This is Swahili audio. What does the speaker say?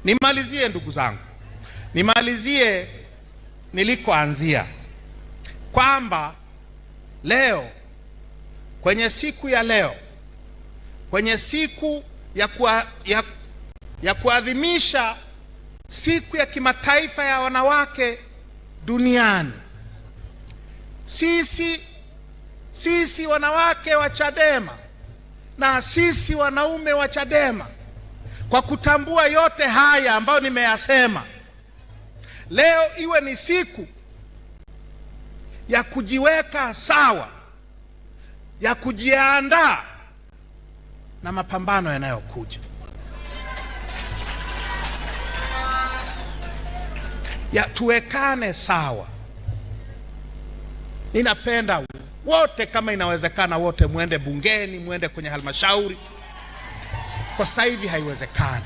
Nimalizie ndugu zangu, nimalizie nilikoanzia kwamba leo, kwenye siku ya leo, kwenye siku ya kuadhimisha siku ya kimataifa ya wanawake duniani, sisi wanawake wa Chadema na sisi wanaume wa Chadema, kwa kutambua yote haya ambayo nimeyasema, leo iwe ni siku ya kujiweka sawa, ya kujiandaa na mapambano yanayokuja, ya tuwekane sawa. Ninapenda wote, kama inawezekana, wote muende bungeni, muende kwenye halmashauri. Kwa sasa hivi haiwezekani.